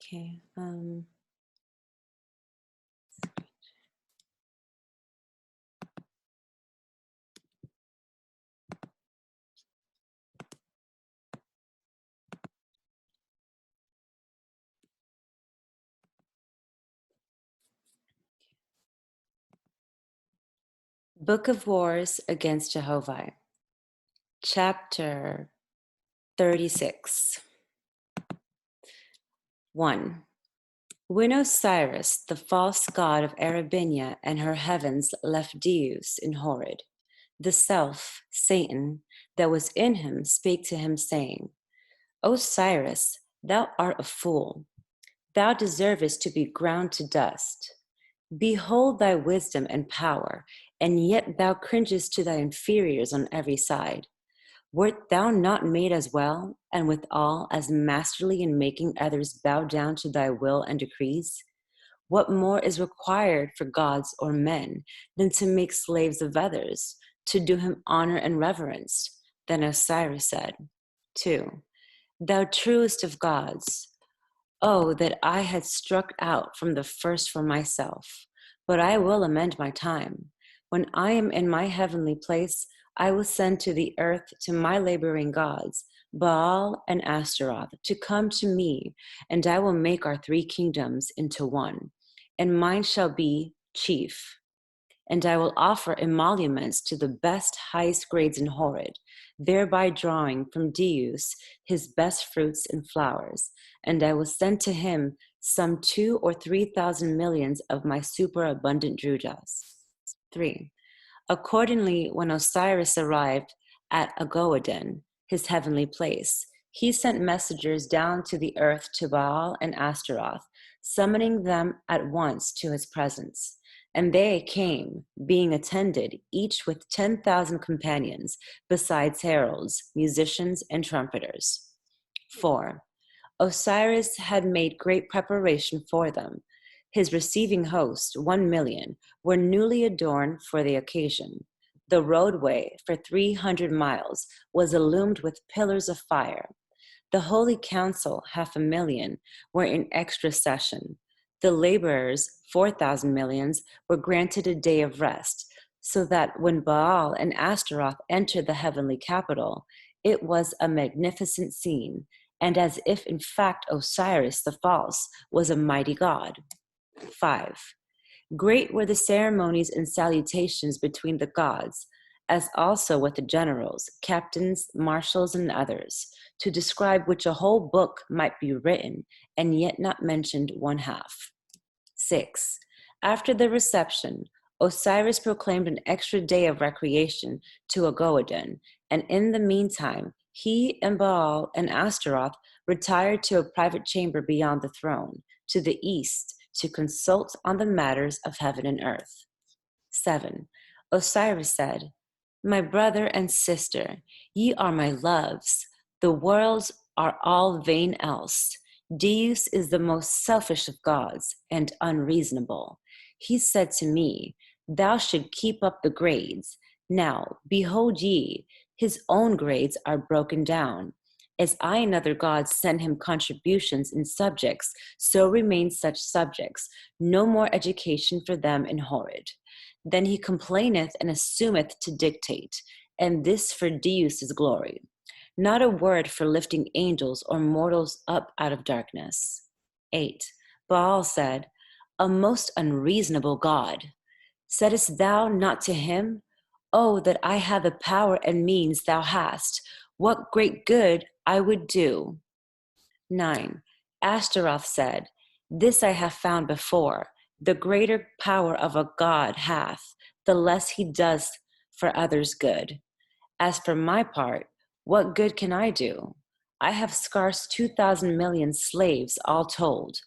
Okay. Book of Wars against Jehovah, Chapter 36. 1. When Osiris, the false god of Arabinia, and her heavens left Deus in Horrid, the self, Satan, that was in him spake to him, saying, Osiris, thou art a fool. Thou deservest to be ground to dust. Behold thy wisdom and power, and yet thou cringest to thy inferiors on every side. Wert thou not made as well, and withal as masterly in making others bow down to thy will and decrees? What more is required for gods or men than to make slaves of others, to do him honor and reverence? Then Osiris said, 2. Thou truest of gods, oh, that I had struck out from the first for myself. But I will amend my time. When I am in my heavenly place, I will send to the earth to my laboring gods, Baal and Astaroth, to come to me, and I will make our 3 kingdoms into one, and mine shall be chief. And I will offer emoluments to the best, highest grades in Horrid, thereby drawing from Deus his best fruits and flowers. And I will send to him some 2 or 3,000 millions of my superabundant drujas. 3. Accordingly, when Osiris arrived at Agoaden, his heavenly place, he sent messengers down to the earth to Baal and Astaroth, summoning them at once to his presence. And they came, being attended, each with 10,000 companions, besides heralds, musicians, and trumpeters. 4. Osiris had made great preparation for them. His receiving host, 1,000,000, were newly adorned for the occasion. The roadway for 300 miles was illumined with pillars of fire. The Holy Council, 500,000, were in extra session. The laborers, 4,000 millions, were granted a day of rest, so that when Baal and Astaroth entered the heavenly capital, it was a magnificent scene, and as if in fact Osiris the False was a mighty god. 5. Great were the ceremonies and salutations between the gods, as also with the generals, captains, marshals, and others, to describe which a whole book might be written, and yet not mentioned one half. 6. After the reception, Osiris proclaimed an extra day of recreation to Agoaden, and in the meantime, he and Baal and Astaroth retired to a private chamber beyond the throne, to the east, to consult on the matters of heaven and earth. 7. Osiris said, My brother and sister, ye are my loves. The worlds are all vain else. Deus is the most selfish of gods and unreasonable. He said to me, Thou should keep up the grades. Now, behold ye, his own grades are broken down. As I and other gods send him contributions in subjects, so remain such subjects, no more education for them in Horrid. Then he complaineth and assumeth to dictate, and this for Deus's glory. Not a word for lifting angels or mortals up out of darkness. 8. Baal said, A most unreasonable God. Saidst thou not to him, Oh, that I had the power and means thou hast, what great good I would do. 9. Ashtaroth said, This I have found before. The greater power of a god hath, the less he does for others good. As for my part, what good can I do? I have scarce 2,000 million slaves all told.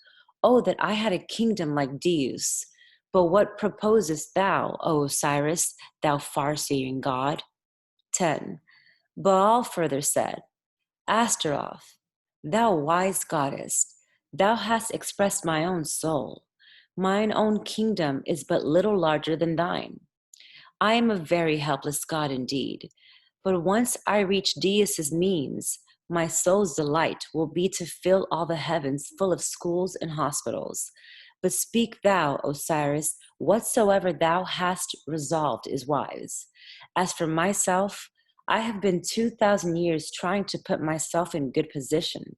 Oh, that I had a kingdom like Deus. But what proposest thou, O Osiris, thou far-seeing god? 10. Baal further said, Astaroth, thou wise goddess, thou hast expressed my own soul. Mine own kingdom is but little larger than thine. I am a very helpless god indeed, but once I reach Deus's means, My soul's delight will be to fill all the heavens full of schools and hospitals. But speak thou, Osiris, whatsoever thou hast resolved is wise. As for myself, I have been 2,000 years trying to put myself in good position.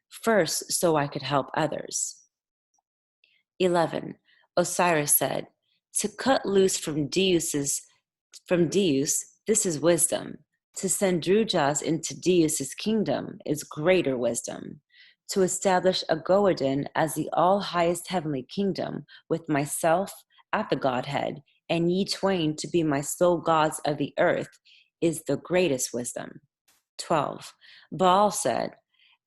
First, so I could help others. 11. Osiris said, to cut loose from Deus, this is wisdom. To send Drujas into Deus's kingdom is greater wisdom. To establish a Goadin as the all-highest heavenly kingdom with myself at the Godhead and ye twain to be my sole gods of the earth is the greatest wisdom. 12. Baal said,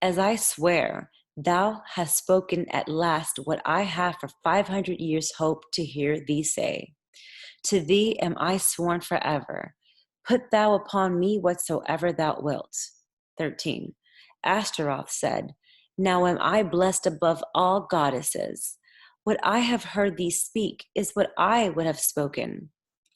as I swear, thou hast spoken at last what I have for 500 years hoped to hear thee say. To thee am I sworn forever. Put thou upon me whatsoever thou wilt. 13. Ashtaroth said, now am I blessed above all goddesses. What I have heard thee speak is what I would have spoken.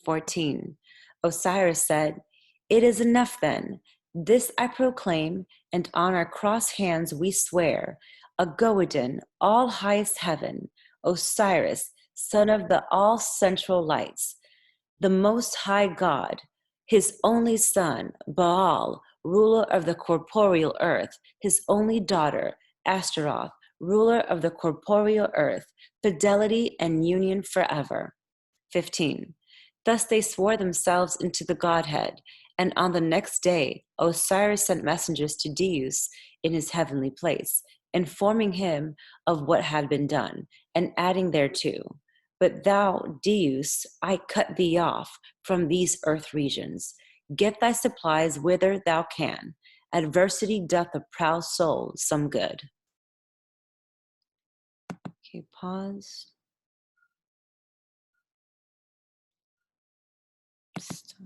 14. Osiris said, it is enough then. This I proclaim, and on our cross hands we swear, a Goadin, all highest heaven, Osiris, son of the all central lights, the most high God, his only son, Baal, ruler of the corporeal earth, his only daughter, Ashtaroth, ruler of the corporeal earth, fidelity and union forever. 15. Thus they swore themselves into the Godhead, and on the next day Osiris sent messengers to Deus in his heavenly place, informing him of what had been done, and adding thereto, but thou, Deus, I cut thee off from these earth regions. Get thy supplies whither thou can. Adversity doth a proud soul some good. Okay, pause. Stop.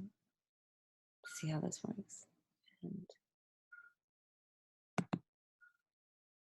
See how this works. And